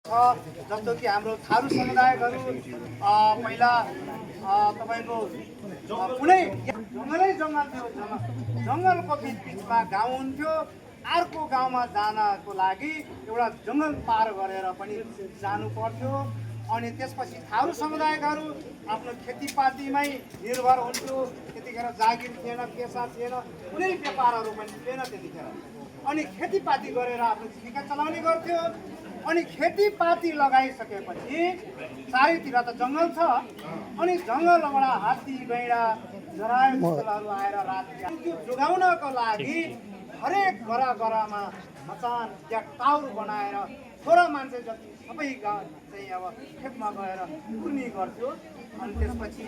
जस्तो कि हाम्रो थारू समुदायहरू पहिला तपाईँको कुनै जङ्गल थियो, जङ्गलको बिचमा गाउँ हुन्थ्यो। अर्को गाउँमा जानको लागि एउटा जङ्गल पार गरेर पनि जानु पर्थ्यो। अनि त्यसपछि थारू समुदायहरू आफ्नो खेतीपातीमै निर्भर हुन्थ्यो। त्यतिखेर जागिर थिएन, पेसा थिएन, कुनै व्यापारहरू पनि थिएन त्यतिखेर। अनि खेतीपाती गरेर आफ्नो जीविका चलाउने गर्थ्यो। अनि खेतीपाती लगाइसकेपछि चारैतिर त जङ्गल छ। अनि जङ्गलबाट हात्ती गैँडा जरायु आएर राति त्यो जोगाउनको लागि हरेक गरामा मचान या टाउर बनाएर छोरा मान्छे जति सबै चाहिँ अब खेतमा गएर कुर्मी गर्थ्यो। अनि त्यसपछि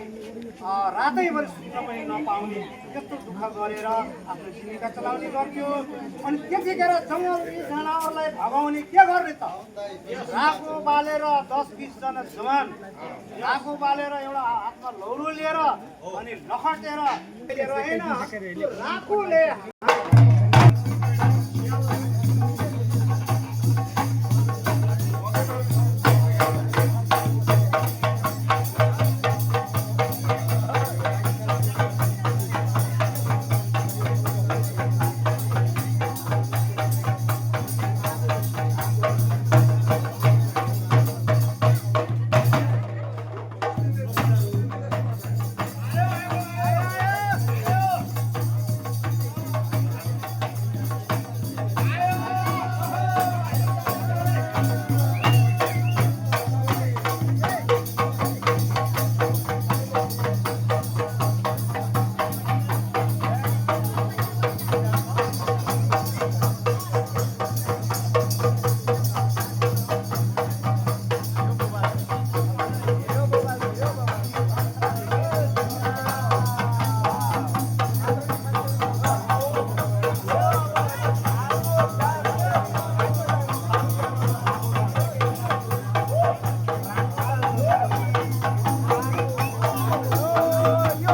रातैभरि सुत्न पनि नपाउने त्यस्तो दुःख गरेर आफ्नो जीविका चलाउने गर्थ्यो। अनि त्यतिखेर जङ्गली जनावरलाई भगाउने के गर्ने त? राको बालेर 10-20 जना जवान राको बालेर एउटा हातमा लौरो लिएर अनि लखटेर होइन राकोले Yo,